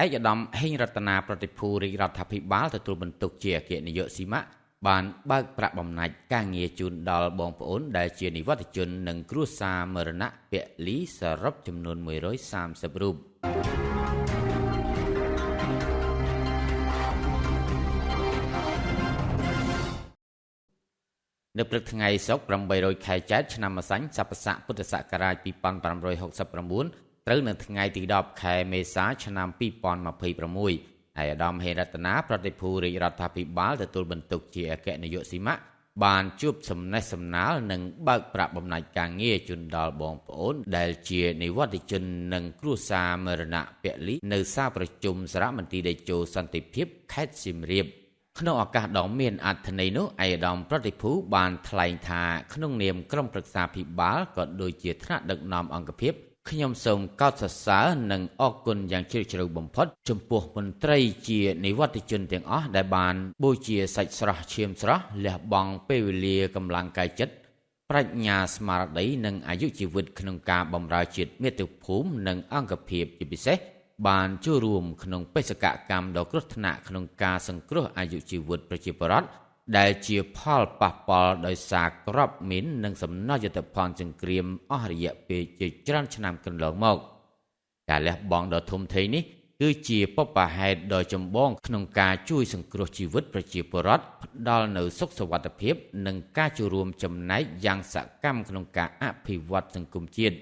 ឯកឧត្តមហេងរតនាប្រតិភូរាជរដ្ឋាភិបាលទទួលបន្ទុកជាអគ្គនាយកស៊ីម៉ាក់បានបើកប្រាក់បំណាច់ការងារជូនដល់បងប្អូនដែលជានិវត្តជននិងគ្រួសារមរណៈពលីសរុបចំនួន130រូបនៅព្រឹកថ្ងៃសុក្រ800ខែចែកឆ្នាំម្សាញ់ស័ព្ទស័កពុទ្ធសករាជ2569ត្រូវនៅថ្ងៃទី10ខែមេសាឆ្នាំ2026ឯកឧត្តមហេងរតនាប្រតិភូរាជរដ្ឋាភិបាលទទួលបន្ទុកជាអគ្គនាយកស៊ីម៉ាក់បានជួបសំណេះសំណាលនិងបើកប្រាក់បំណាច់ការងារជូនដល់បងប្អូនដែលជានិវត្តជននិងគ្រួសារមរណៈពលីនៅសាលប្រជុំសារមន្ទីរតេជោសន្តិភាពខេត្តសៀមរាបក្នុងឱកាសដ៏មានអត្ថន័យនោះឯកឧត្តមប្រតិភូបានថ្លែងថាក្នុងនាមក្រុមប្រឹក្សាភិបាលក៏ដូចជាថ្នាក់ដឹកនាំអង្គភាពខ្ញុំសូមកោតសរសើរនិងអរគុណយ៉ាងជ្រាលជ្រៅបំផុតចំពោះមន្ត្រីជានិវត្តជនទាំងអស់ដែលបានបូជាសាច់ស្រស់ឈាមស្រស់លះបង់ពេលវេលាកម្លាំងកាយចិត្តប្រាជ្ញាស្មារតីនិងអាយុជីវិតក្នុងការបម្រើជាតិមាតុភូមិនិងអង្គភាពជាពិសេសបានចូលរួមក្នុងបេសកកម្មដ៏គ្រោះថ្នាក់ក្នុងការសង្គ្រោះអាយុជីវិតប្រជាពលរដ្ឋដែលជាផលប៉ះពាល់ដោយសារគ្រាប់មីននិងសំណល់យុទ្ធផលសង្គ្រាមអស់រយៈពេលជាច្រើនឆ្នាំកន្លងមកការលះបង់ដ៏ធំធេងនេះគឺជាបុព្វហេតុដ៏ចម្បងក្នុងការជួយសង្គ្រោះជីវិតប្រជាពលរដ្ឋផ្ដល់នូវសុខសុវត្ថិភាពនិងការចូលរួមចំណែកយ៉ាងសកម្មក្នុងការអភិវឌ្ឍសង្គមជាតិ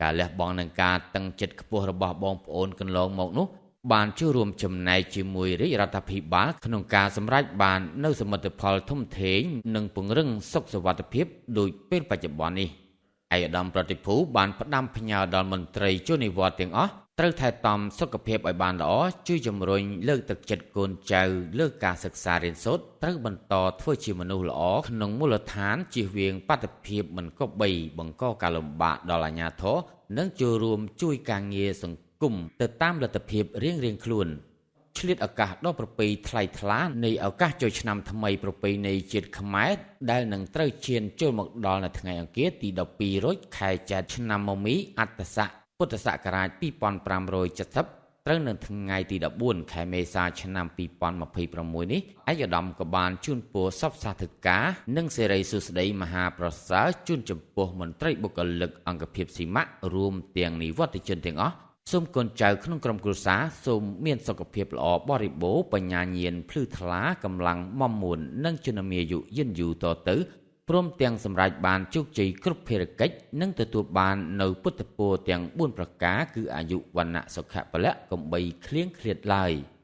ការលះបង់និងការតឹងចិត្តខ្ពស់របស់បងប្អូនកន្លងមកនោះបានចូលរួមចំណែកជាមួយរាជរដ្ឋាភិបាលក្នុងការសម្រេចបាននូវសមិទ្ធផលធំធេងនិងពង្រឹងសុខសុវត្ថិភាពដូចពេលបច្ចុប្បន្ននេះឯកឧត្តមប្រតិភូបានផ្ដាំផ្ញើដល់មន្ត្រីជននិវត្តន៍ទាំងអស់ត្រូវថែទាំសុខភាពឲ្យបានល្អជួយជំរុញលើកទឹកចិត្តកូនចៅលើការសិក្សារៀនសូត្រត្រូវបន្តធ្វើជាមនុស្សល្អក្នុងមូលដ្ឋានជៀសវាងបាតុភិបមិនគប្បីបង្កការលំបាកដល់អាជ្ញាធរនិងចូលរួមជួយការងារសង្គមទៅតាមលទ្ធភាពរៀងៗខ្លួនឆ្លៀតឱកាសដ៏ប្រពៃថ្លៃថ្លានៃឱកាសចូលឆ្នាំថ្មីប្រពៃណីជាតិខ្មែរដែលនឹងត្រូវឈានចូលមកដល់នៅថ្ងៃអង្គារទី12រោចខែចែកឆ្នាំមមីអត្តស័កពុទ្ធសករាជ2570ត្រូវនៅថ្ងៃទី14ខែមេសាឆ្នាំ2026នេះឯកឧត្តមក៏បានជូនពរសពសាធុការនិងសិរីសួស្តីមហាប្រសើរជូនចំពោះមន្ត្រីបុគ្គលិកអង្គភាពស៊ីម៉ាក់រួមទាំងនិវត្តជនទាំងអស់សូមកូនចៅក្នុងក្រុមគ្រួសារសូមមានសុខភាពល្អបរិបូរណ៍បញ្ញាញាណភ្លឺថ្លាកម្លាំងមមមួននិងជំនាយុយិនយូរតទៅព្រមទាំងសម្រេចបានជោគជ័យគ្រប់ភារកិច្ចនិងទទួលបាននៅពុទ្ធពរទាំង4ប្រការគឺអាយុវណ្ណៈសុខៈពលៈកំបីឃ្លៀងឃ្លាតឡើយ។